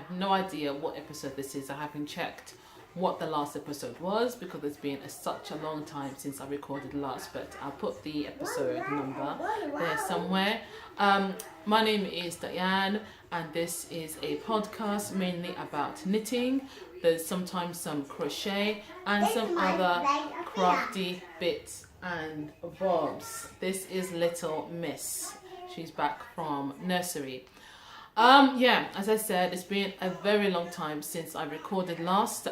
have no idea what episode this is. I haven't checked what the last episode was because it's been such a long time since I recorded last, but I'll put the episode number there somewhere. My name is Diane, and this is a podcast mainly about knitting. There's sometimes some crochet and some other crafty bits and bobs. This is Little Miss. She's back from nursery. Yeah, as I said, it's been a very long time since I recorded last,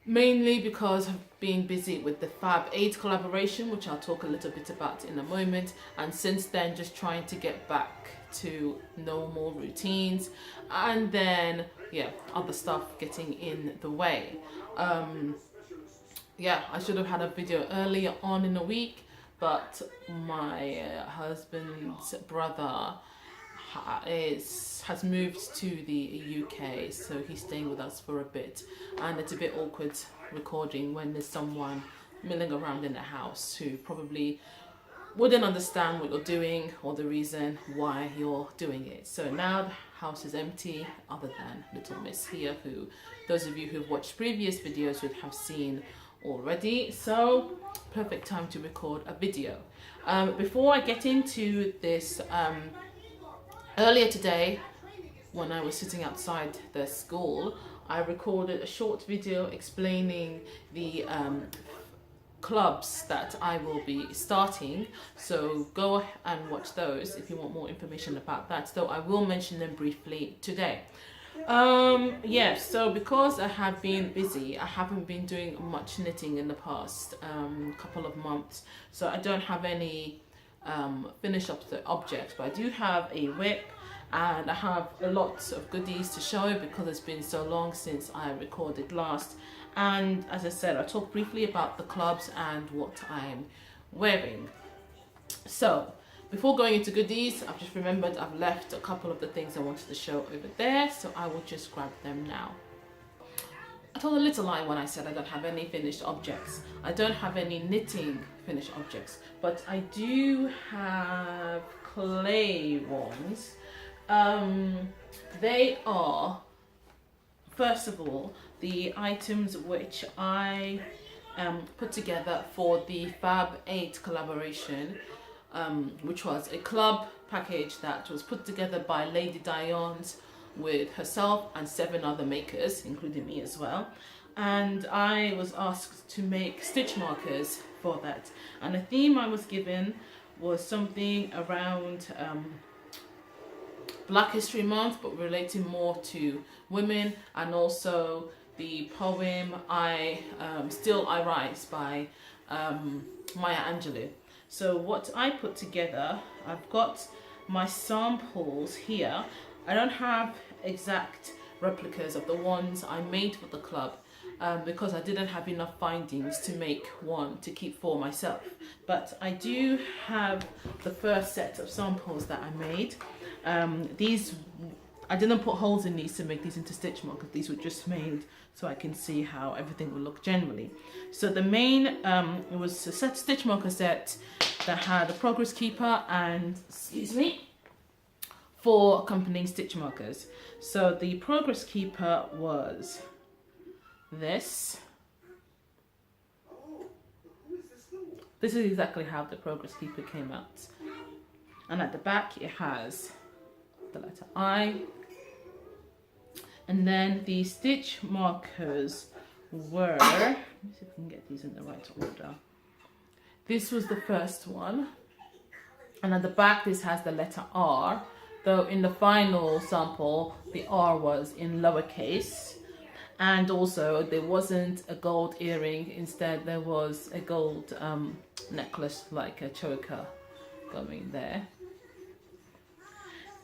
mainly because I've been busy with the Fab 8 collaboration, which I'll talk a little bit about in a moment, and since then just trying to get back to normal routines, and then yeah, other stuff getting in the way. Yeah, I should have had a video earlier on in the week, but my husband's brother has moved to the UK, so he's staying with us for a bit, and it's a bit awkward recording when there's someone milling around in the house who probably wouldn't understand what you're doing or the reason why you're doing it. So now the house is empty, other than Little Miss here, who those of you who've watched previous videos would have seen already. So perfect time to record a video. Before I get into this, earlier today, when I was sitting outside the school, I recorded a short video explaining the clubs that I will be starting. So go and watch those if you want more information about that, though I will mention them briefly today. Yeah, so because I have been busy, I haven't been doing much knitting in the past couple of months, so I don't have any finished objects, but I do have a WIP, and I have a lot of goodies to show because it's been so long since I recorded last. And as I said, I'll talk briefly about the clubs and what I'm wearing. So before going into goodies, I've just remembered I've left a couple of the things I wanted to show over there, so I will just grab them now. I told a little lie when I said I don't have any finished objects. I don't have any knitting finished objects, but I do have clay ones. They are, first of all, the items which I put together for the Fab 8 collaboration, which was a club package that was put together by Lady Diane's with herself and 7 other makers, including me as well. And I was asked to make stitch markers for that. And the theme I was given was something around Black History Month, but relating more to women, and also the poem Still I Rise by Maya Angelou. So what I put together, I've got my samples here. I don't have exact replicas of the ones I made for the club because I didn't have enough findings to make one to keep for myself. But I do have the first set of samples that I made. These, I didn't put holes in these to make these into stitch markers. These were just made so I can see how everything will look generally. So the main, it was a stitch marker set that had a progress keeper and, excuse me, 4 accompanying stitch markers. So the progress keeper was this. This is exactly how the progress keeper came out. And at the back it has the letter I. And then the stitch markers were, let me see if I can get these in the right order. This was the first one. And at the back this has the letter R, though in the final sample the R was in lowercase. And also there wasn't a gold earring, instead there was a gold necklace, like a choker going there.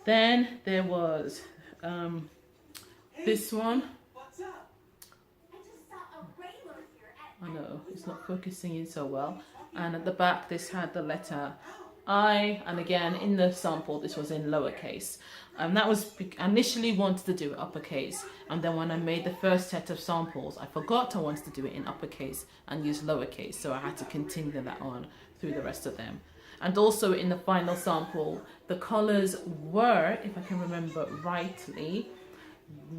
Then there was this one. I know it's not focusing in so well. And at the back this had the letter I, and again in the sample this was in lowercase. That was, I initially wanted to do it uppercase, and then when I made the first set of samples I forgot I wanted to do it in uppercase and use lowercase, so I had to continue that on through the rest of them. And also in the final sample the colours were, if I can remember rightly,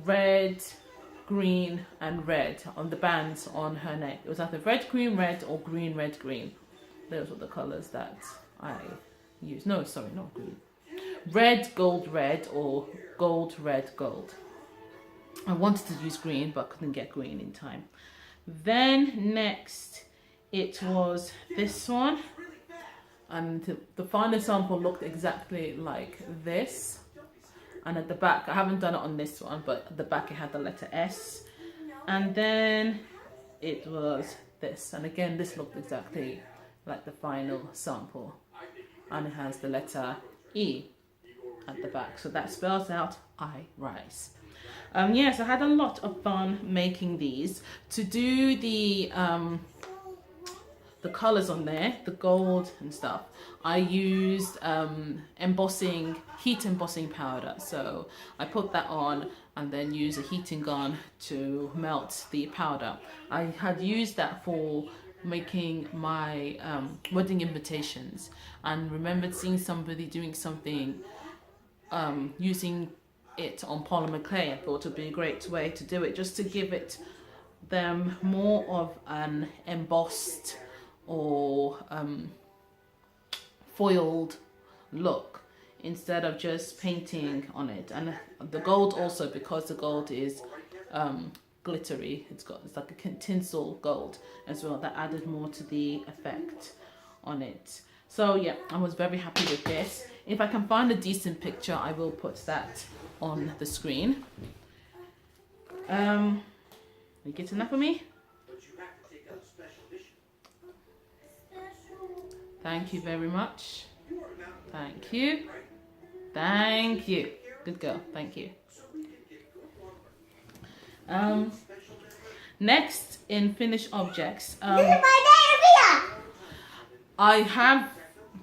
red, green and red on the bands on her neck. It was either red, green, red or green, red, green. Those were the colours that I used. No, sorry, not green. Red, gold, red or gold, red, gold. I wanted to use green but couldn't get green in time. Then next it was this one, and the final sample looked exactly like this. And at the back, I haven't done it on this one, but at the back it had the letter S. And then it was this, and again this looked exactly like the final sample, and it has the letter E at the back, so that spells out I rise. Yes, I had a lot of fun making these. To do the colors on there, the gold and stuff, I used heat embossing powder. So I put that on and then use a heating gun to melt the powder. I had used that for making my wedding invitations, and remembered seeing somebody doing something using it on polymer clay. I thought it would be a great way to do it, just to give them more of an embossed or foiled look instead of just painting on it. And the gold also, because the gold is glittery, it's like a tinsel gold as well, that added more to the effect on it. So yeah, I was very happy with this. If I can find a decent picture, I will put that on the screen. You get enough of me? Thank you very much. Thank you. Thank you. Good girl. Thank you. Next in finished objects, I have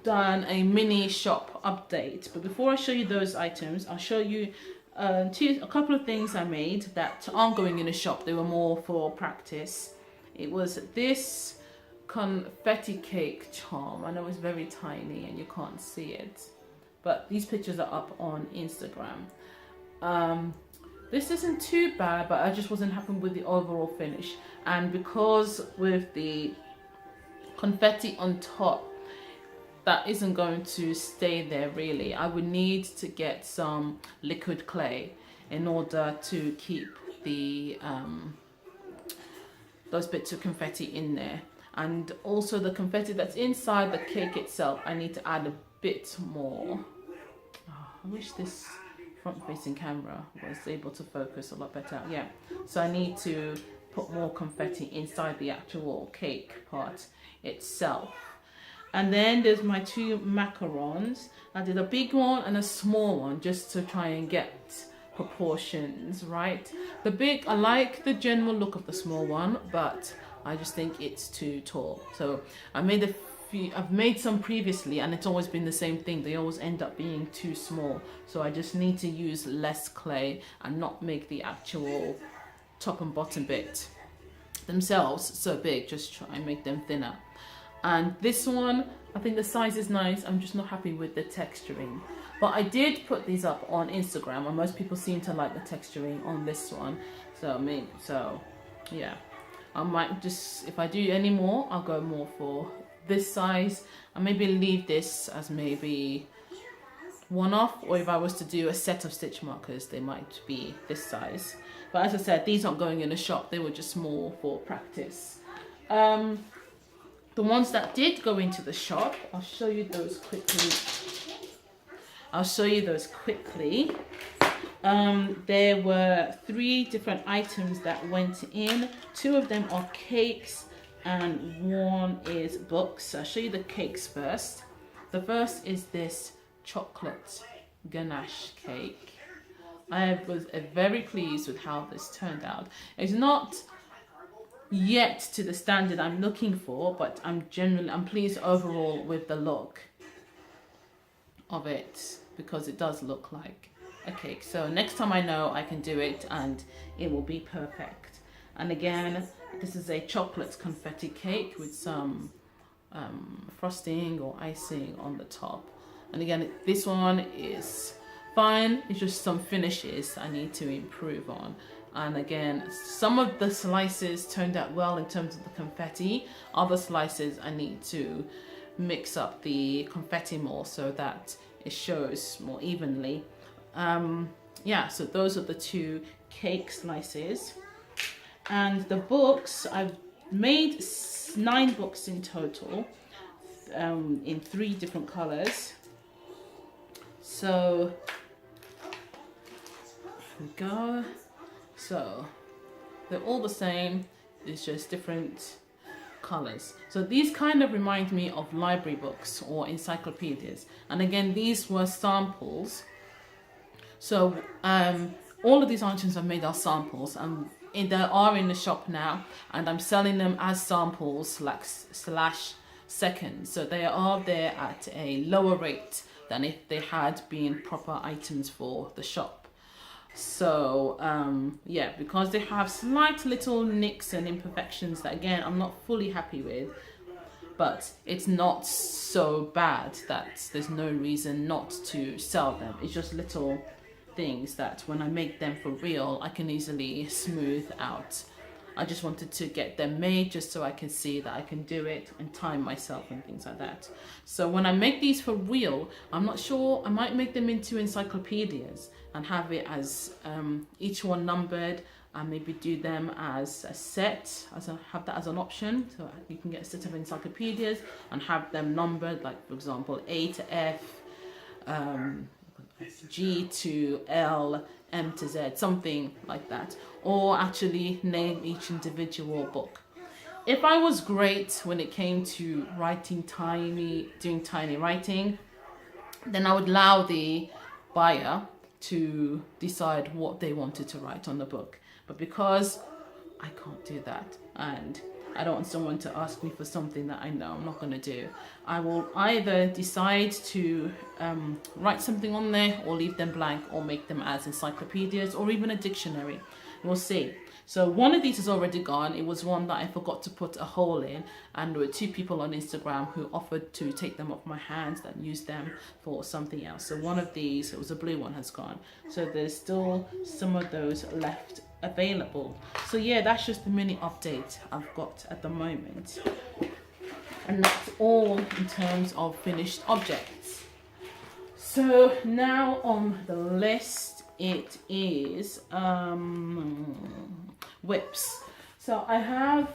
done a mini shop update, but before I show you those items, I'll show you a couple of things I made that aren't going in a shop. They were more for practice. It was this confetti cake charm. I know it's very tiny and you can't see it, but these pictures are up on Instagram. This isn't too bad, but I just wasn't happy with the overall finish, and because with the confetti on top, that isn't going to stay there really. I would need to get some liquid clay in order to keep the those bits of confetti in there. And also the confetti that's inside the cake itself, I need to add a bit more. Oh, I wish this front-facing camera was able to focus a lot better. Yeah, so I need to put more confetti inside the actual cake part itself. And then there's my two macarons. I did a big one and a small one just to try and get proportions right. The big, I like the general look of the small one, but I just think it's too tall. So I made a few, I've made some previously and it's always been the same thing. They always end up being too small. So I just need to use less clay and not make the actual top and bottom bit themselves so big, just try and make them thinner. And this one, I think the size is nice. I'm just not happy with the texturing. But I did put these up on Instagram and most people seem to like the texturing on this one. So yeah. I might just, if I do any more, I'll go more for this size and maybe leave this as maybe one off, or if I was to do a set of stitch markers, they might be this size. But as I said, these aren't going in a shop, they were just more for practice. The ones that did go into the shop, I'll show you those quickly. There were 3 different items that went in. 2 of them are cakes and 1 is books. I'll show you the cakes first. The first is this chocolate ganache cake. I was very pleased with how this turned out. It's not yet to the standard I'm looking for, but I'm pleased overall with the look of it, because it does look like a cake. So next time I know I can do it and it will be perfect. And again, this is a chocolate confetti cake with some frosting or icing on the top. And again, this one is fine. It's just some finishes I need to improve on. And again, some of the slices turned out well in terms of the confetti. Other slices I need to mix up the confetti more so that it shows more evenly. Yeah, so those are the 2 cake slices. And the books, I've made 9 books in total, in 3 different colors. So here we go. So they're all the same, it's just different colors. So these kind of remind me of library books or encyclopedias. And again, these were samples. So all of these items I've made are samples, and they are in the shop now, and I'm selling them as samples, like / seconds. So they are there at a lower rate than if they had been proper items for the shop. So yeah, because they have slight little nicks and imperfections that again I'm not fully happy with, but it's not so bad that there's no reason not to sell them. It's just little things that when I make them for real I can easily smooth out. I just wanted to get them made just so I can see that I can do it and time myself and things like that. So when I make these for real, I'm not sure, I might make them into encyclopedias and have it as each one numbered, and maybe do them as a set, have that as an option. So you can get a set of encyclopedias and have them numbered, like for example A to F, G to L, M to Z, something like that, or actually name each individual book. If I was great when it came to writing doing tiny writing, then I would allow the buyer to decide what they wanted to write on the book. But because I can't do that, and I don't want someone to ask me for something that I know I'm not going to do, I will either decide to write something on there, or leave them blank, or make them as encyclopedias, or even a dictionary. We'll see. So one of these is already gone. It was one that I forgot to put a hole in, and there were 2 people on Instagram who offered to take them off my hands and use them for something else. So one of these, it was a blue one, has gone. So there's still some of those left available. So yeah, that's just the mini update I've got at the moment, and that's all in terms of finished objects. So now on the list it is WIPs. So I have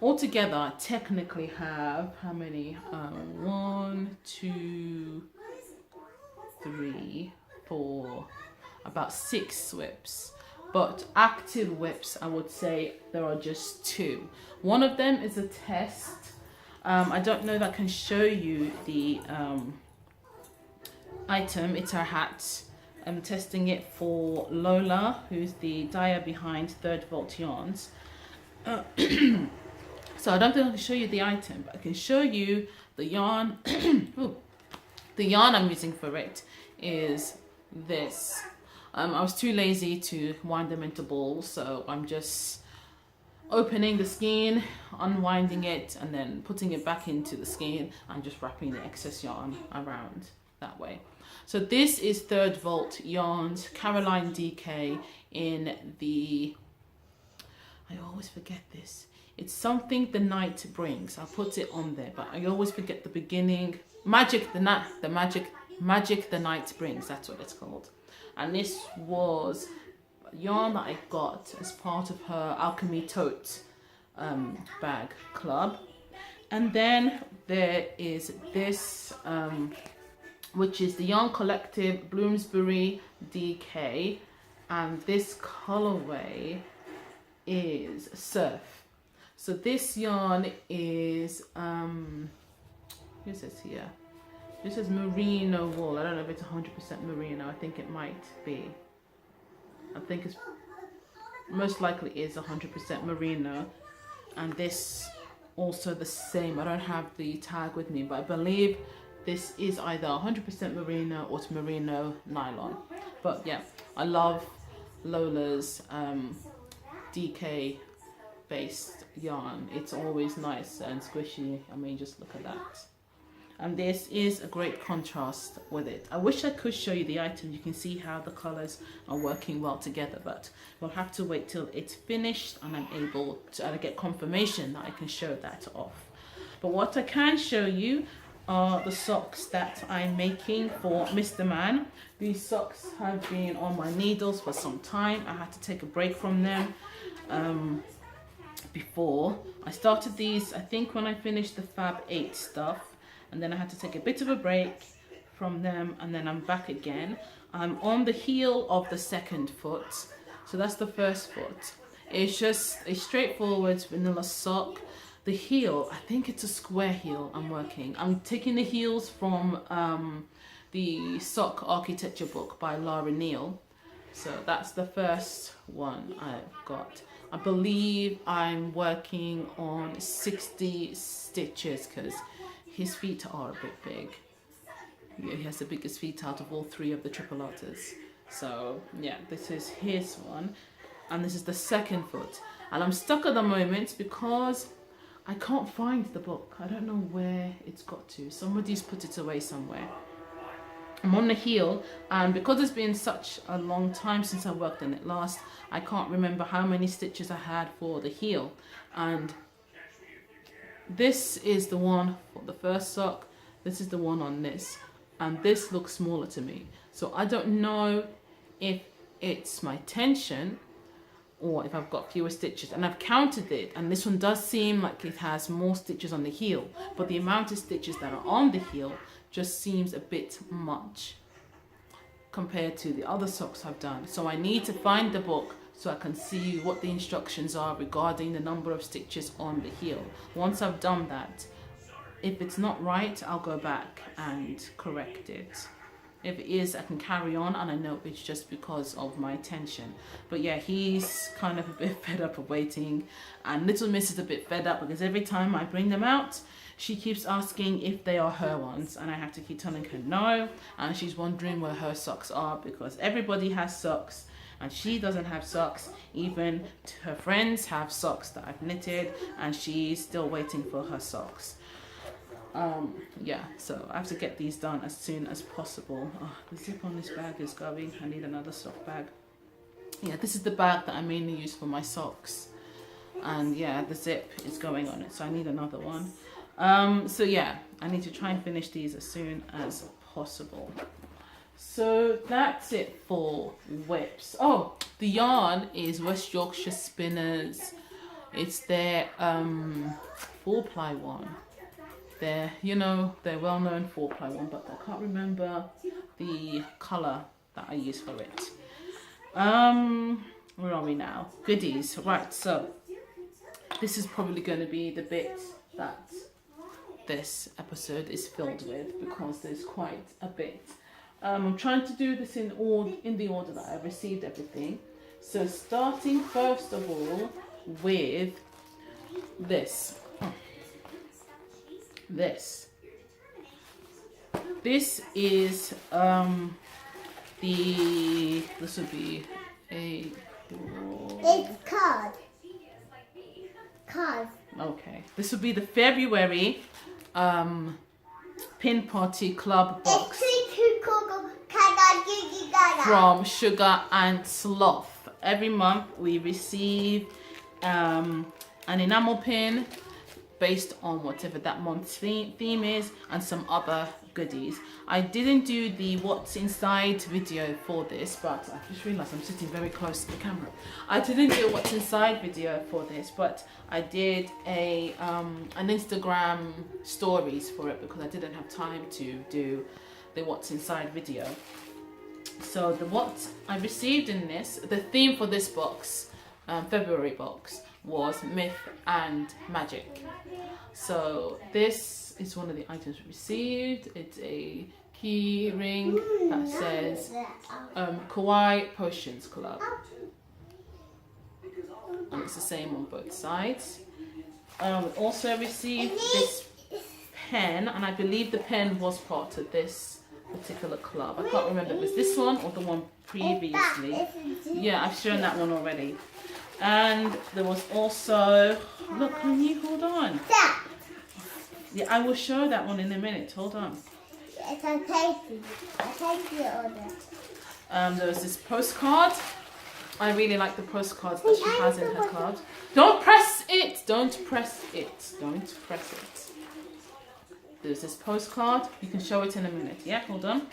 altogether, I technically have how many? 1, 2, 3, 4, about 6 WIPs. But active WIPs, I would say there are just 2. One of them is a test. I don't know if I can show you the item. It's her hat. I'm testing it for Lola, who's the dyer behind Third Vault Yarns. So I don't think I can show you the item, but I can show you the yarn. Ooh. The yarn I'm using for it is this. I was too lazy to wind them into balls, so I'm just opening the skein, unwinding it, and then putting it back into the skein and just wrapping the excess yarn around that way. So this is Third Vault Yarns, Caroline DK in the, I always forget this, it's something the night brings. I'll put it on there, but I always forget the beginning. Magic the night brings, that's what it's called. And this was yarn that I got as part of her Alchemy Tote bag club. And then there is this, which is the Yarn Collective Bloomsbury DK. And this colorway is Surf. So this yarn is, who's this here? This is merino wool. I don't know if it's 100% merino. I think it might be. I think it's most likely is 100% merino. And this also the same. I don't have the tag with me, but I believe this is either 100% merino or it's merino nylon. But yeah, I love Lola's DK based yarn. It's always nice and squishy. I mean, just look at that. and this is a great contrast with it. I wish I could show you the item. You can see how the colors are working well together, but we'll have to wait till it's finished and I'm able to get confirmation that I can show that off. But what I can show you are the socks that I'm making for Mr. Man. These socks have been on my needles for some time. I had to take a break from them before. I started these, I think, when I finished the Fab 8 stuff, and then I had to take a bit of a break from them, and then I'm back again. I'm on the heel of the second foot, so that's the first foot. It's just a straightforward vanilla sock. The heel, I think it's a square heel I'm working. I'm taking the heels from the sock architecture book by Lara Neal. So that's the first one I've got. I believe I'm working on 60 stitches because his feet are a bit big. Yeah, he has the biggest feet out of all three of the triple otters. So yeah, this is his one. And this is the second foot. And I'm stuck at the moment because I can't find the book. I don't know where it's got to. Somebody's put it away somewhere. I'm on the heel, and because it's been such a long time since I worked on it last, I can't remember how many stitches I had for the heel. And this is the one for the first sock. This is the one on this. And this looks smaller to me. So I don't know if it's my tension or if I've got fewer stitches, and I've counted it, and this one does seem like it has more stitches on the heel, but the amount of stitches that are on the heel just seems a bit much compared to the other socks I've done. So I need to find the book so I can see what the instructions are regarding the number of stitches on the heel. Once I've done that, if it's not right, I'll go back and correct it. If it is, I can carry on, and I know it's just because of my tension. But yeah, he's kind of a bit fed up of waiting, and Little Miss is a bit fed up because every time I bring them out, she keeps asking if they are her ones, and I have to keep telling her no, and she's wondering where her socks are because everybody has socks and she doesn't have socks. Even her friends have socks that I've knitted, and she's still waiting for her socks. Yeah, so I have to get these done as soon as possible. Oh, the zip on this bag is going. I need another sock bag. Yeah, this is the bag that I mainly use for my socks, and yeah, the zip is going on it, so I need another one. So yeah, I need to try and finish these as soon as possible. So that's it for WIPs. Oh, the yarn is West Yorkshire Spinners. It's their 4-ply one. They're, you know, they're well-known 4-ply one, but I can't remember the colour that I use for it. Where are we now? Goodies. Right, so this is probably going to be the bit that this episode is filled with because there's quite a bit. I'm trying to do this in the order that I received everything. So starting first of all with this. This is this would be a it's card. Okay, this would be the February Pin Party Club box from Sugar and Sloth. Every month we receive an enamel pin based on whatever that month's theme is, and some other goodies. I didn't do the what's inside video for this, but I just realized I'm sitting very close to the camera. I didn't do a what's inside video for this, but I did an Instagram stories for it because I didn't have time to do the what's inside video. So the what I received in this, the theme for this box, February box, was myth and magic. So this is one of the items we received. It's a key ring that says Kawaii Potions Club, and it's the same on both sides. We also received this pen, and I believe the pen was part of this particular club. I can't remember if it was this one or the one previously. Yeah, I've shown that one already. And there was also, look, can you hold on? Yeah, I will show that one in a minute. Hold on. It's a tasty. I take the order. There was this postcard. I really like the postcards that she has in her card. Don't press it! Don't press it. Don't press it. There's this postcard. You can show it in a minute. Yeah, hold on.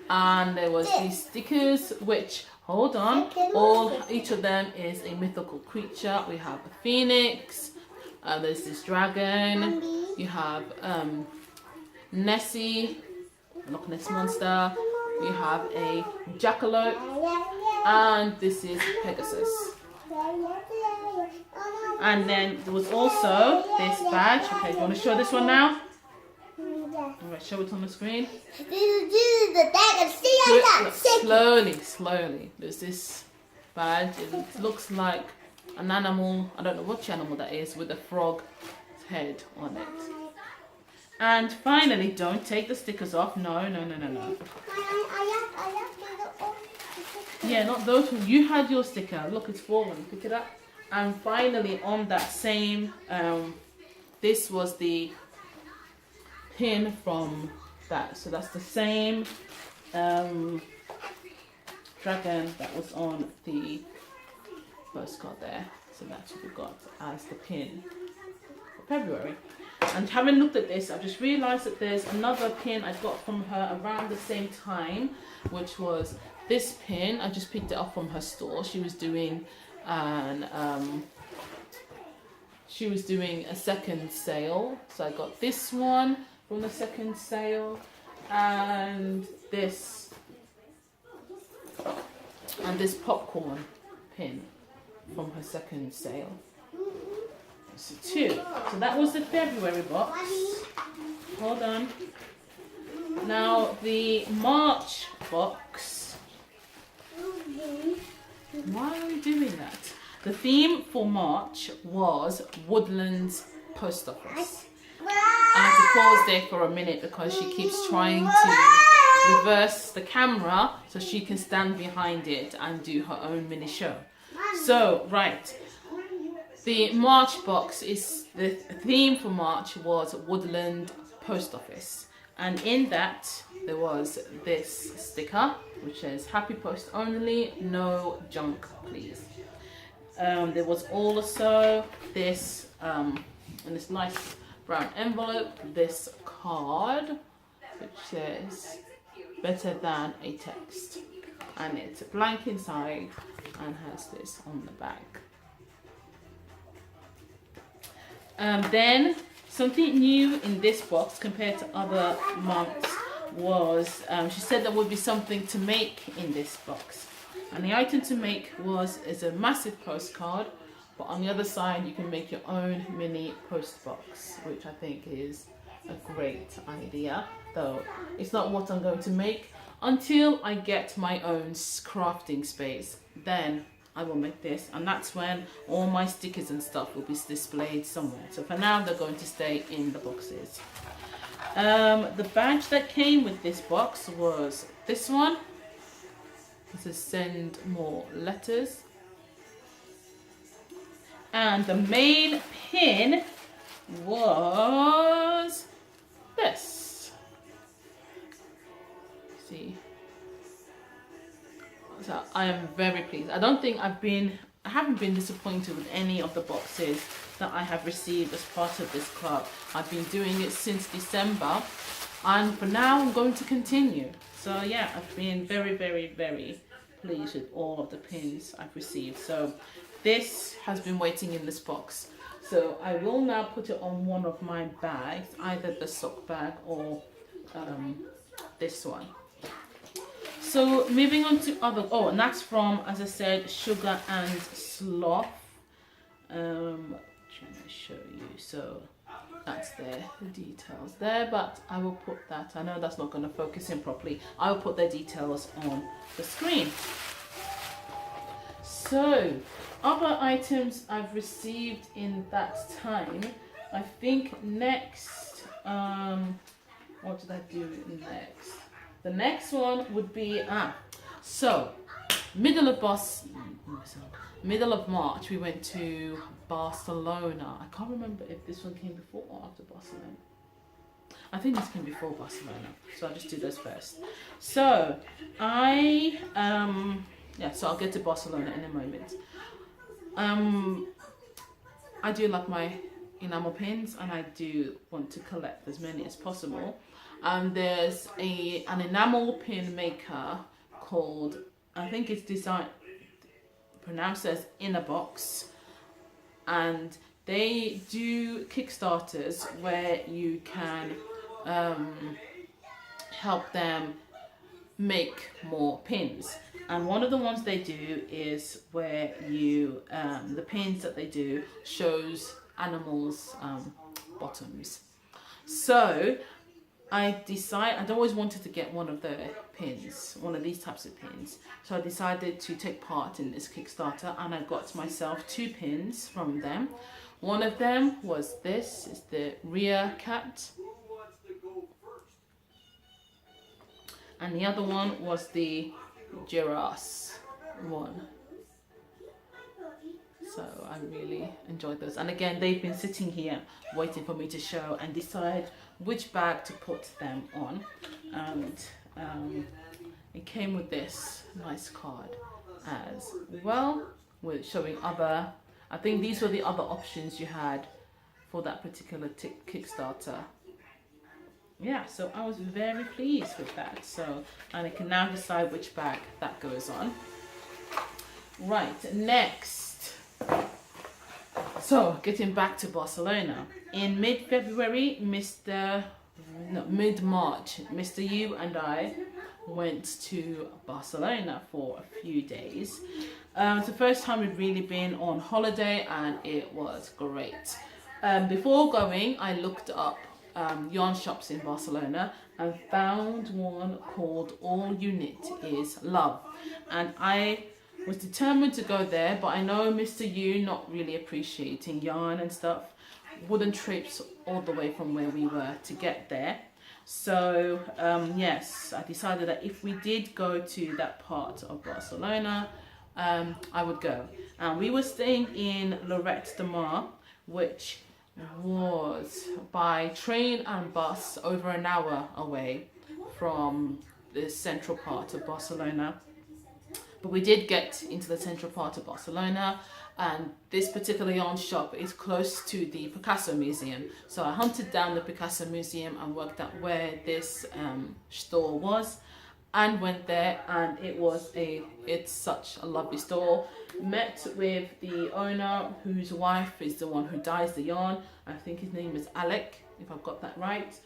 And there was these stickers, which, hold on, each of them is a mythical creature. We have a phoenix. There's this dragon. You have Nessie, Loch Ness monster. We have a jackalope, and this is Pegasus. And then there was also this badge. Okay, do you want to show this one now? Alright, show it on the screen. This is the bag of Slowly. There's this badge. It looks like an animal. I don't know which animal that is, with a frog's head on it. And finally, don't take the stickers off. No. Yeah, not those ones. You had your sticker. Look, it's fallen. Pick it up. And finally, on that same, this was the pin from that. So that's the same dragon that was on the postcard there. So that's what we got as the pin for February. And having looked at this, I've just realised that there's another pin I got from her around the same time, which was this pin. I just picked it up from her store. She was doing a second sale, so I got this one from the second sale, and this popcorn pin from her second sale. So two. So that was the February box. Hold on. Now the March box. Why are we doing that? The theme for March was Woodlands Post Office. I had to pause there for a minute because she keeps trying to reverse the camera so she can stand behind it and do her own mini show. So, right. The March box is, the theme for March was Woodland Post Office. And in that, there was this sticker, which says, Happy Post Only, no junk please. There was also this, in this nice brown envelope, this card, which says, better than a text. And it's blank inside and has this on the back. Then something new in this box compared to other months was, she said there would be something to make in this box. And the item to make is a massive postcard, but on the other side you can make your own mini post box, which I think is a great idea. Though it's not what I'm going to make until I get my own crafting space. Then I will make this, and that's when all my stickers and stuff will be displayed somewhere. So for now, they're going to stay in the boxes. The badge that came with this box was this one. It says send more letters. And the main pin was this. See. So I am very pleased. I haven't been disappointed with any of the boxes that I have received as part of this club. I've been doing it since December, and for now I'm going to continue. So yeah, I've been very, very, very pleased with all of the pins I've received. So this has been waiting in this box. So I will now put it on one of my bags, either the sock bag or this one. So moving on to other, and that's from, as I said, Sugar and Sloth. Trying to show you, so that's there, the details there, but I will put that, I know that's not going to focus in properly, I will put their details on the screen. So, other items I've received in that time, I think next, what did I do next? The next one would be, so middle of March we went to Barcelona. I can't remember if this one came before or after Barcelona. I think this came before Barcelona, so I'll just do those first. So I so I'll get to Barcelona in a moment. I do like my enamel pins, and I do want to collect as many as possible. There's an enamel pin maker called, I think it's pronounced as Inner Box, and they do Kickstarters where you can help them make more pins. And one of the ones they do is where you the pins that they do shows animals bottoms. So I'd always wanted to get one of the pins, one of these types of pins. So I decided to take part in this Kickstarter, and I got myself 2 pins from them. One of them was this, is the Rhea cat. And the other one was the Giraffes one. So I really enjoyed those. And again, they've been sitting here waiting for me to show and decide which bag to put them on. And it came with this nice card as well, with showing other, I think these were the other options you had for that particular Kickstarter. Yeah, so I was very pleased with that. So, and I can now decide which bag that goes on. Right, next. So, getting back to Barcelona. In mid-February, mid-March, Mr. Yu and I went to Barcelona for a few days. It's the first time we've really been on holiday, and it was great. Before going, I looked up yarn shops in Barcelona and found one called All You Knit Is Love, and I was determined to go there, but I know Mr. Yu, not really appreciating yarn and stuff, wouldn't traipse all the way from where we were to get there. So yes, I decided that if we did go to that part of Barcelona, I would go. And we were staying in Lloret de Mar, which was by train and bus over an hour away from the central part of Barcelona. But we did get into the central part of Barcelona, and this particular yarn shop is close to the Picasso Museum. So I hunted down the Picasso Museum and worked out where this store was, and went there, and it's such a lovely store. Met with the owner, whose wife is the one who dyes the yarn. I think his name is Alec, if I've got that right.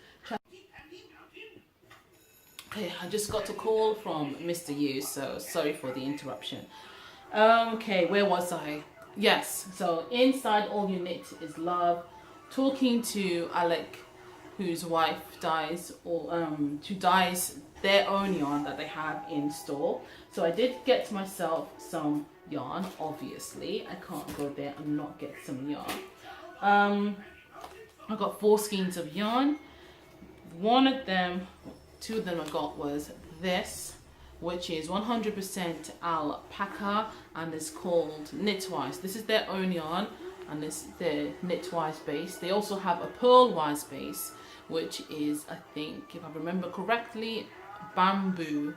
Okay, I just got a call from Mr. Yu, so sorry for the interruption. Okay, where was I? Yes, so inside All You Knit Is Love, talking to Alec, whose wife dyes, who dyes their own yarn that they have in store. So I did get myself some yarn, obviously. I can't go there and not get some yarn. I got 4 skeins of yarn. Two of them I got was this, which is 100% alpaca, and is called Knitwise. This is their own yarn, and this is their Knitwise base. They also have a Pearlwise base, which is, I think, if I remember correctly, bamboo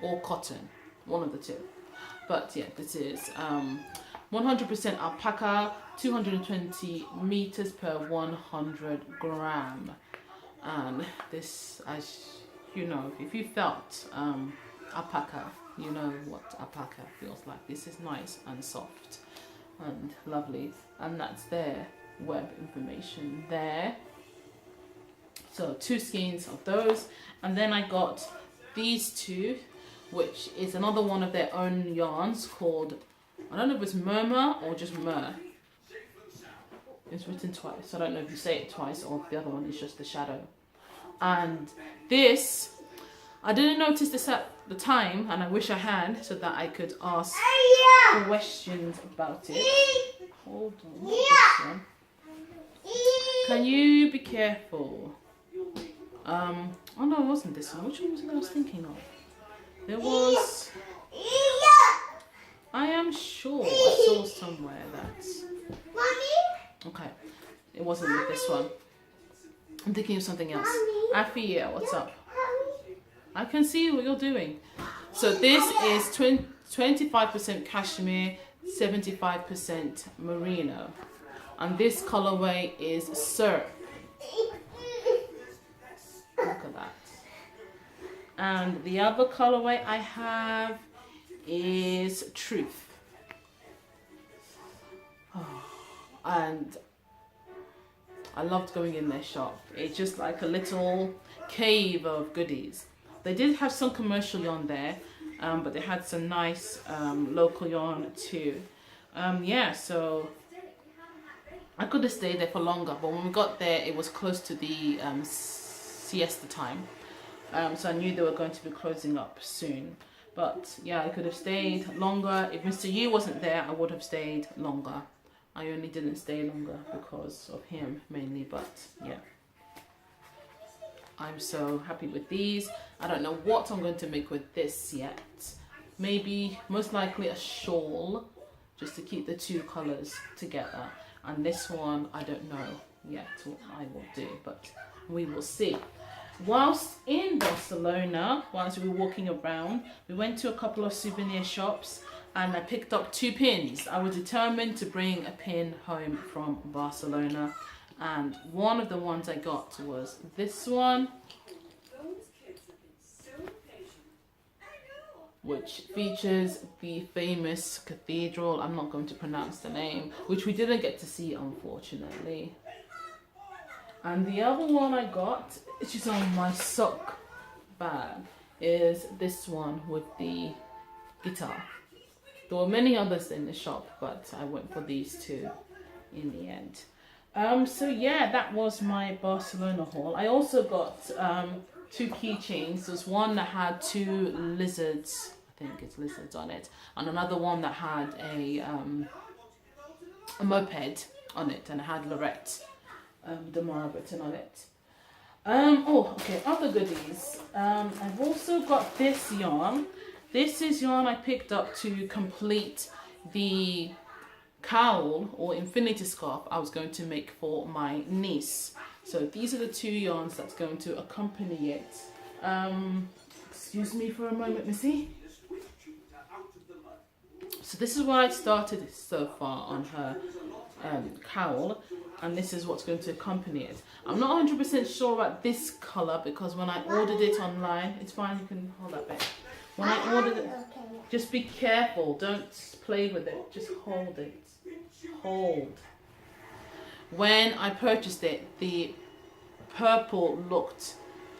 or cotton, one of the two. But yeah, this is 100% alpaca, 220 meters per 100 gram. And this, as you know, if you felt alpaca, you know what alpaca feels like. This is nice and soft and lovely, and that's their web information there. So 2 skeins of those, and then I got these 2, which is another one of their own yarns called, I don't know if it's Murmur or just Mur. It's written twice. I don't know if you say it twice or if the other one is just the shadow. And this, I didn't notice this at the time, and I wish I had, so that I could ask questions about it. Hold on. This one. Can you be careful? Oh no, it wasn't this one. Which one was it I was thinking of? There was, I am sure I saw somewhere that, okay, it wasn't with this one. I'm thinking of something else. Afi, yeah, what's up? Mommy. I can see what you're doing. So this is 25% cashmere, 75% merino. And this colorway is Surf. Look at that. And the other colorway I have is Truth. Oh, and I loved going in their shop. It's just like a little cave of goodies. They did have some commercial yarn there, but they had some nice local yarn too. Yeah, so I could have stayed there for longer, but when we got there, it was close to the siesta time. So I knew they were going to be closing up soon. But yeah, I could have stayed longer. If Mr. Yu wasn't there, I would have stayed longer. I only didn't stay longer because of him mainly, but yeah. I'm so happy with these. I don't know what I'm going to make with this yet. Maybe, most likely a shawl, just to keep the two colours together. And this one, I don't know yet what I will do, but we will see. Whilst in Barcelona, whilst we were walking around, we went to a couple of souvenir shops and I picked up 2 pins. I was determined to bring a pin home from Barcelona, and one of the ones I got was this one, which features the famous cathedral. I'm not going to pronounce the name, which we didn't get to see, unfortunately. And the other one I got, which is on my sock bag, is this one with the guitar. There were many others in the shop, but I went for these 2 in the end. So yeah, that was my Barcelona haul. I also got 2 keychains. There's one that had 2 lizards, I think it's lizards on it, and another one that had a moped on it, and it had Lorette Demara written on it. Oh, okay, other goodies. I've also got this yarn. This is yarn I picked up to complete the cowl or infinity scarf I was going to make for my niece. So these are the 2 yarns that's going to accompany it. Excuse me for a moment, Missy. So this is where I started so far on her cowl, and this is what's going to accompany it. I'm not 100% sure about this colour because when I ordered it online, it's fine, you can hold that bit. When I ordered it, just be careful, don't play with it, just hold it. Hold. When I purchased it, the purple looked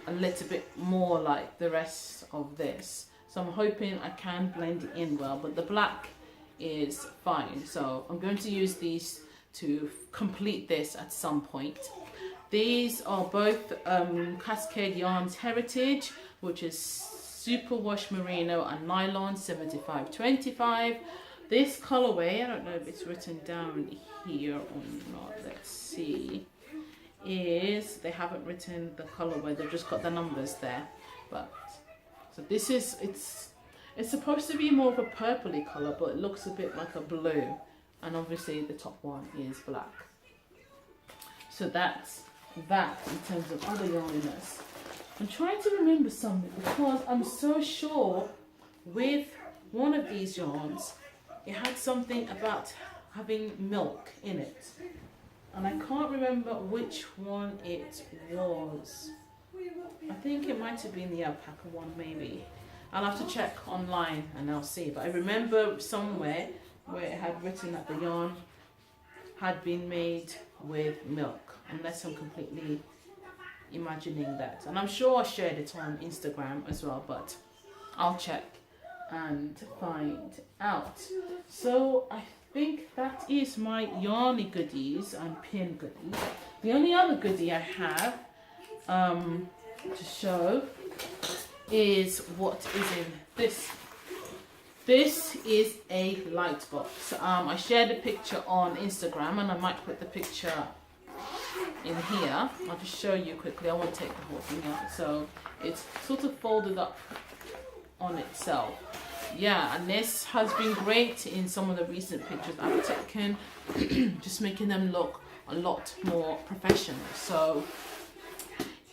a little bit more like the rest of this. So I'm hoping I can blend it in well, but the black is fine. So I'm going to use these to complete this at some point. These are both Cascade Yarns Heritage, which is superwash merino and nylon, 75/25. This colorway, I don't know if it's written down here or not, let's see, is, they haven't written the colorway, they've just got the numbers there. But so this is, it's supposed to be more of a purpley color, but it looks a bit like a blue, and obviously the top one is black. So that's that in terms of other yarniness. I'm trying to remember something because I'm so sure with one of these yarns it had something about having milk in it, and I can't remember which one it was. I think it might have been the alpaca one, maybe. I'll have to check online and I'll see, but I remember somewhere where it had written that the yarn had been made with milk, unless I'm completely imagining that. And I'm sure I shared it on Instagram as well, but I'll check and find out. So I think that is my yarny goodies and pin goodies. The only other goodie I have to show is what is in this. This is a light box. I shared a picture on Instagram, and I might put the picture in here. I'll just show you quickly. I won't take the whole thing out. So it's sort of folded up on itself. Yeah, and this has been great in some of the recent pictures I've taken, just making them look a lot more professional. So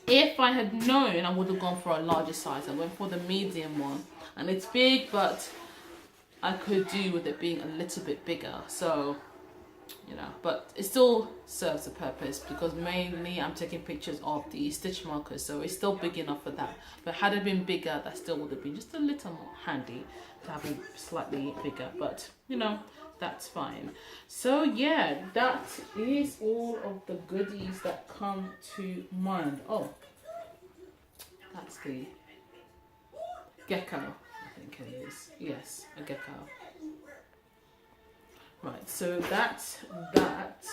If I had known, I would have gone for a larger size. I went for the medium one, and it's big, but I could do with it being a little bit bigger. So, you know, but it still serves a purpose because mainly I'm taking pictures of the stitch markers, so it's still big enough for that. But had it been bigger, that still would have been just a little more handy to have it slightly bigger, but you know, that's fine. So yeah, that is all of the goodies that come to mind. Oh, that's the gecko, I think it is. Yes, a gecko. Right, so that's that.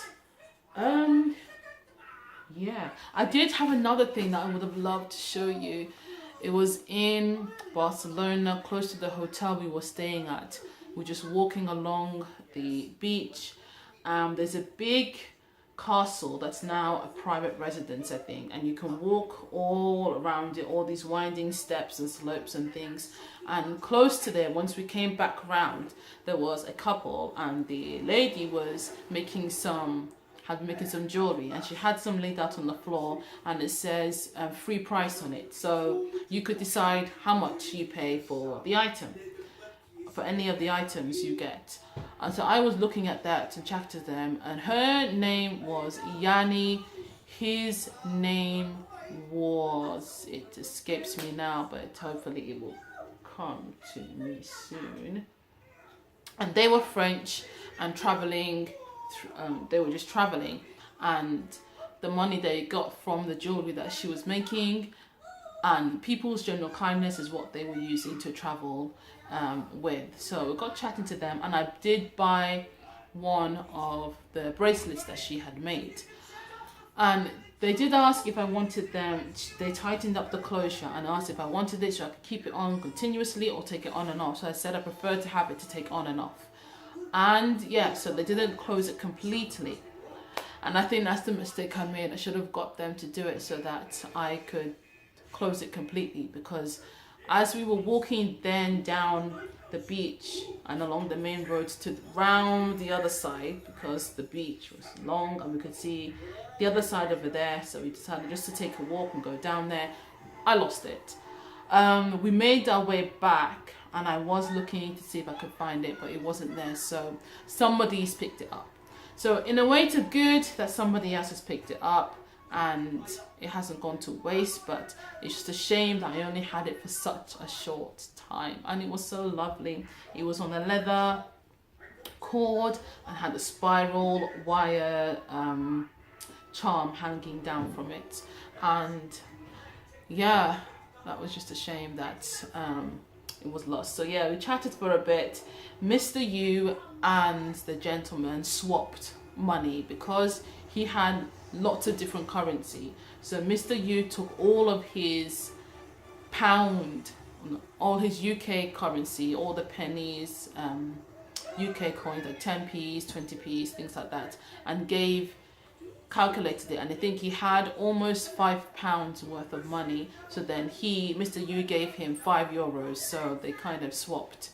Yeah, I did have another thing that I would have loved to show you. It was in Barcelona, close to the hotel we were staying at. We're just walking along the beach. There's a big castle that's now a private residence, I think, and you can walk all around it, all these winding steps and slopes and things. And close to there, once we came back round, there was a couple, and the lady was making some jewelry, and she had some laid out on the floor, and it says free price on it, so you could decide how much you pay for the item, for any of the items you get. And so I was looking at that and chatted to them, and her name was Yanni. His name was, it escapes me now, but hopefully it will come to me soon. And they were French and traveling. They were just traveling, and the money they got from the jewelry that she was making and people's general kindness is what they were using to travel with. So we got chatting to them, and I did buy one of the bracelets that she had made, and they did ask if I wanted them. They tightened up the closure and asked if I wanted it so I could keep it on continuously or take it on and off. So I said I prefer to have it to take on and off. And yeah, so they didn't close it completely, and I think that's the mistake I made. I should have got them to do it so that I could close it completely, because as we were walking then down the beach and along the main road to round the other side, because the beach was long and we could see the other side over there, so we decided just to take a walk and go down there. I lost it. We made our way back, and I was looking to see if I could find it, but it wasn't there, so somebody's picked it up. So in a way, it's good that somebody else has picked it up and it hasn't gone to waste, but it's just a shame that I only had it for such a short time, and it was so lovely. It was on a leather cord and had a spiral wire charm hanging down from it, and yeah, that was just a shame that it was lost. So yeah, we chatted for a bit. Mr. Yu and the gentleman swapped money because he had lots of different currency. So Mr. Yu took all of his pound, all his UK currency, all the pennies, UK coins like 10p's, 20p's, things like that, and calculated it, and I think he had almost £5 worth of money. So then Mr. Yu gave him €5, so they kind of swapped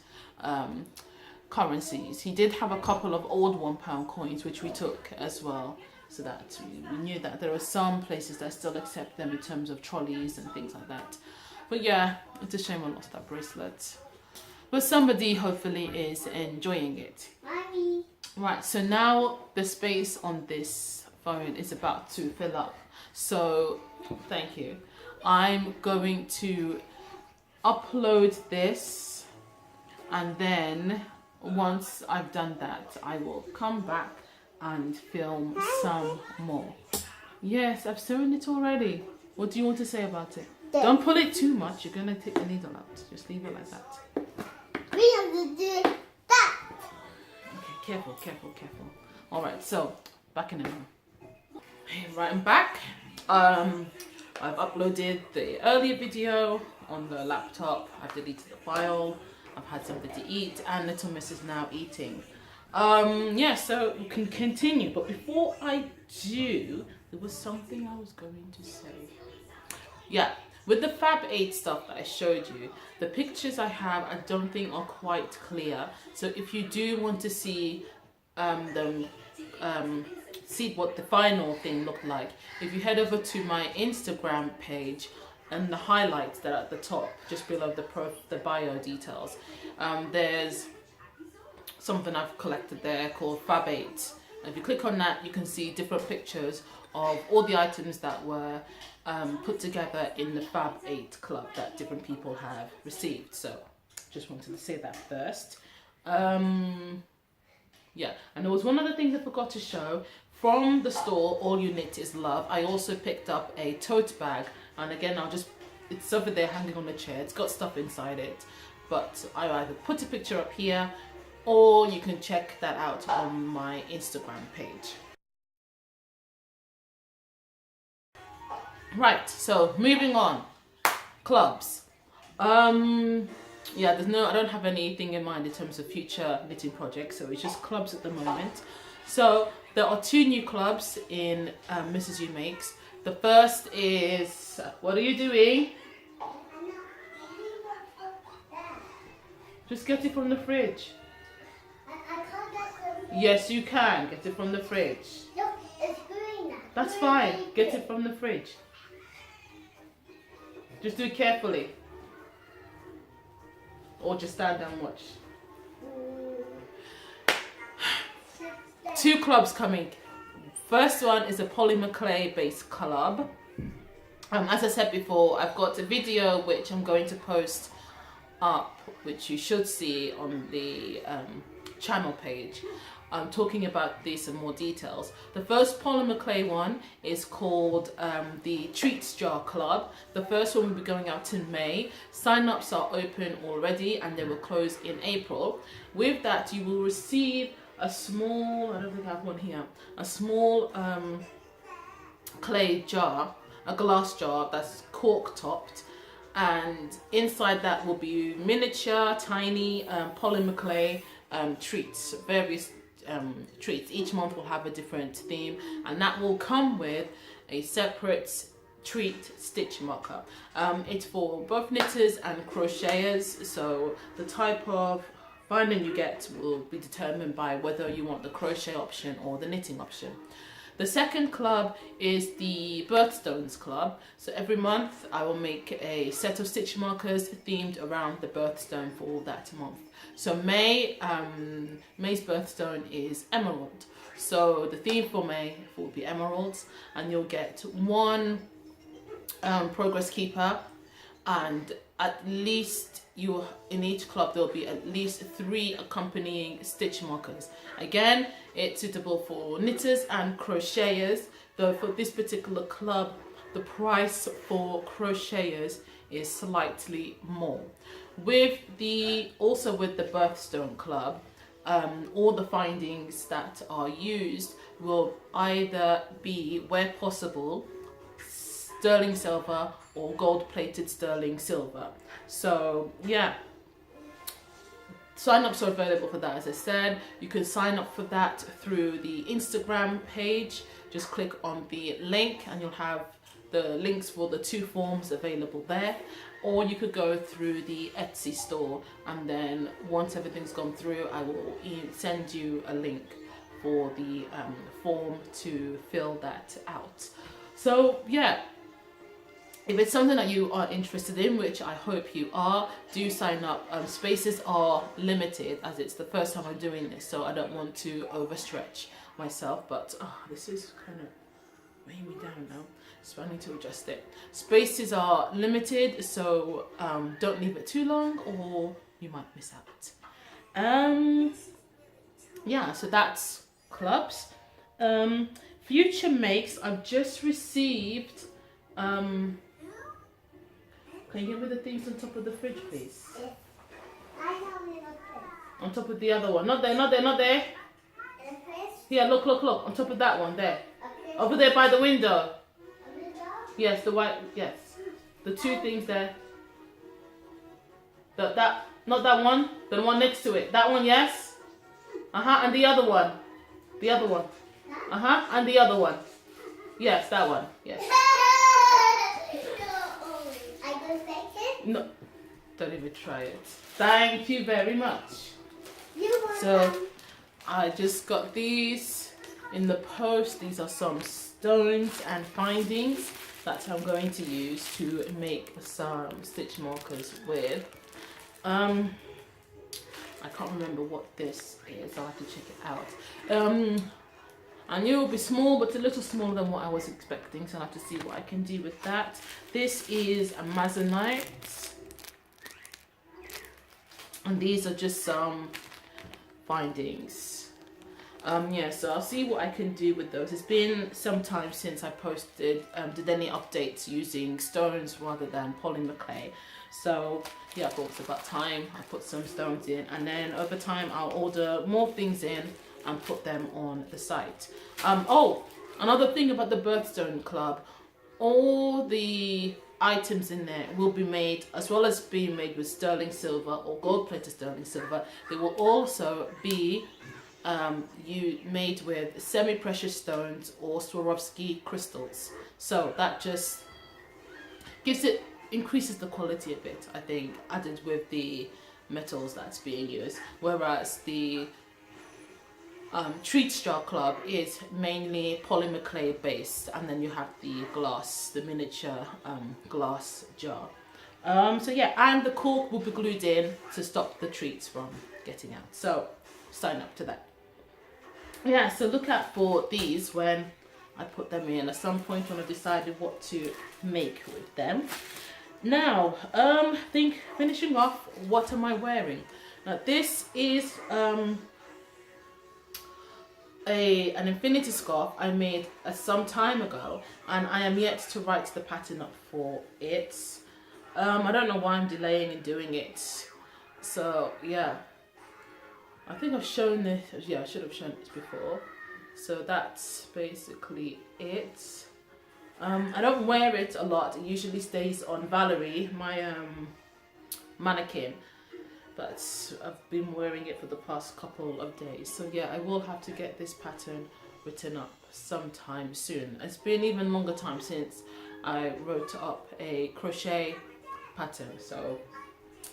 currencies. He did have a couple of old £1 coins which we took as well, so that we knew that there are some places that still accept them in terms of trolleys and things like that. But yeah, it's a shame I lost that bracelet, but somebody hopefully is enjoying it. Mommy. Right, so now the space on this phone is about to fill up, so thank you. I'm going to upload this, and then once I've done that, I will come back and film some more. Yes, I've sewn it already. What do you want to say about it? Don't pull it too much, you're gonna take the needle out. Just leave it like that. We have to do that. Okay, careful, careful, careful. Alright, so back in a minute. Right, I'm back. I've uploaded the earlier video on the laptop. I've deleted the file. I've had something to eat, and Little Miss is now eating. Yeah, so we can continue. But before I do, there was something I was going to say. Yeah, with the Fab 8 stuff that I showed you, the pictures I have I don't think are quite clear. So if you do want to see them see what the final thing looked like, if you head over to my Instagram page, and the highlights that are at the top, just below the bio details, there's something I've collected there called Fab 8. If you click on that, you can see different pictures of all the items that were put together in the Fab 8 club that different people have received. So just wanted to say that first. Yeah, and there was one other thing I forgot to show. From the store All You Knit Is Love, I also picked up a tote bag, and again it's over there hanging on the chair. It's got stuff inside it, but I either put a picture up here or you can check that out on my Instagram page. Right, so moving on. Clubs. Yeah, I don't have anything in mind in terms of future knitting projects, so it's just clubs at the moment. So there are 2 new clubs in Mrs. You Makes. The first is, what are you doing? Just get it from the fridge. I can't get the... Yes, you can get it from the fridge. Look, it's green now. That's fine. Get it from the fridge. Just do it carefully. Or just stand and watch. 2 clubs coming. First one is a polymer clay based club. As I said before, I've got a video which I'm going to post up, which you should see on the channel page. I'm talking about this in more details. The first polymer clay one is called the Treats Jar Club. The first one will be going out in May. Sign-ups are open already and they will close in April. With that, you will receive a small, I don't think I have one here, a small clay jar, a glass jar that's cork topped, and inside that will be miniature, tiny polymer clay treats, various treats. Each month will have a different theme, and that will come with a separate treat stitch marker. It's for both knitters and crocheters, so the type of binding you get will be determined by whether you want the crochet option or the knitting option. The second club is the Birthstones Club. So every month I will make a set of stitch markers themed around the birthstone for that month. So May's birthstone is emerald. So the theme for May will be emeralds, and you'll get 1 progress keeper, and at least in each club there'll be at least 3 accompanying stitch markers. Again, it's suitable for knitters and crocheters, though for this particular club the price for crocheters is slightly more. Also with the Birthstone Club, all the findings that are used will either be, where possible, sterling silver or gold plated sterling silver. So yeah, sign-ups are available for that. As I said, you can sign up for that through the Instagram page. Just click on the link and you'll have the links for the 2 forms available there, or you could go through the Etsy store, and then once everything's gone through I will send you a link for the form to fill that out. So yeah, if it's something that you are interested in, which I hope you are, do sign up. Spaces are limited as it's the first time I'm doing this, so I don't want to overstretch myself, but this is kind of weighing me down now, so I need to adjust it. Spaces are limited, so don't leave it too long or you might miss out. Yeah, so that's clubs. Future Makes, I've just received can you give me the things on top of the fridge, please? On top of the other one. Not there, not there, not there. Here, look, look, look. On top of that one, there. Over there by the window. Yes, the white, yes. The 2 things there. Not that one, the one next to it. That one, yes? And the other one. The other one. And the other one. Yes, that one, yes. No, don't even try it. Thank you very much. So I just got these in the post. These are some stones and findings that I'm going to use to make some stitch markers with. I can't remember what this is. I'll have to check it out. I knew it would be small, but it's a little smaller than what I was expecting, so I'll have to see what I can do with that. This is a Amazonite, and these are just some findings. Yeah, so I'll see what I can do with those. It's been some time since I posted, did any updates using stones rather than polymer clay. So yeah, I thought it's about time I put some stones in, and then over time I'll order more things in and put them on the site. Oh, another thing about the Birthstone Club, all the items in there will be made, as well as being made with sterling silver or gold plated sterling silver, they will also be made with semi-precious stones or Swarovski crystals. So that just increases the quality a bit, I think, added with the metals that's being used. Whereas the Treats Jar Club is mainly polymer clay based, and then you have the glass, the miniature glass jar. So yeah, and the cork will be glued in to stop the treats from getting out. So sign up to that. Yeah, so look out for these when I put them in at some point when I've decided what to make with them. Now, I think finishing off, what am I wearing? Now this is an infinity scarf I made some time ago, and I am yet to write the pattern up for it. I don't know why I'm delaying in doing it. So yeah, I think I've shown this. Yeah, I should have shown this before. So that's basically it. I don't wear it a lot. It usually stays on Valerie, my mannequin, but I've been wearing it for the past couple of days. So yeah, I will have to get this pattern written up sometime soon. It's been even longer time since I wrote up a crochet pattern, so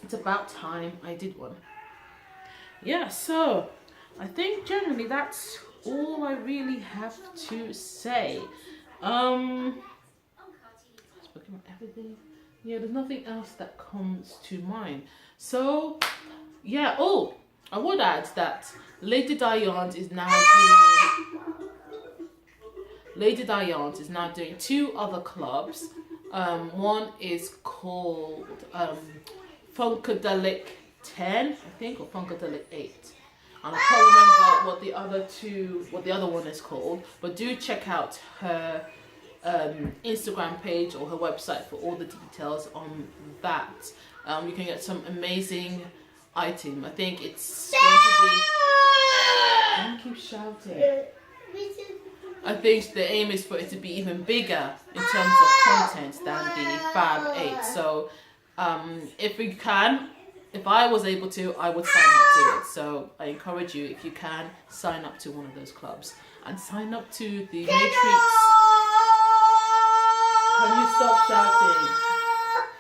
it's about time I did one. Yeah, so I think generally that's all I really have to say. Spoken about everything. Yeah, there's nothing else that comes to mind. So yeah, oh, I would add that Lady Diane is now doing two other clubs. One is called Funkadelic 10, I think, or Funkadelic 8. And I can't remember what the other one is called, but do check out her Instagram page or her website for all the details on that. You can get some amazing item. I think it's going to be... Don't keep shouting. I think the aim is for it to be even bigger in terms of content than the Fab 8. So if I was able to, I would sign up to it. So I encourage you, if you can, sign up to one of those clubs and sign up to the Matrix. Can you stop shouting?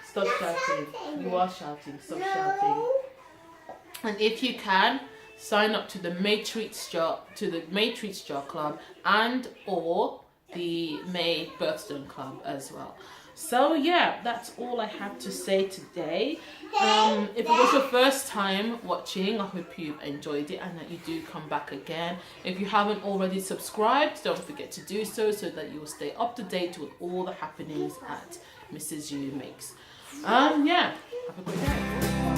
Stop shouting. You are shouting. Stop shouting. And if you can, sign up to the Matrix Jar Club and or the May Birthstone Club as well. So yeah, that's all I have to say today. If it was your first time watching, I hope you enjoyed it and that you do come back again. If you haven't already subscribed, don't forget to do so that you will stay up to date with all the happenings at Mrs. Yu Makes. Yeah, have a great day.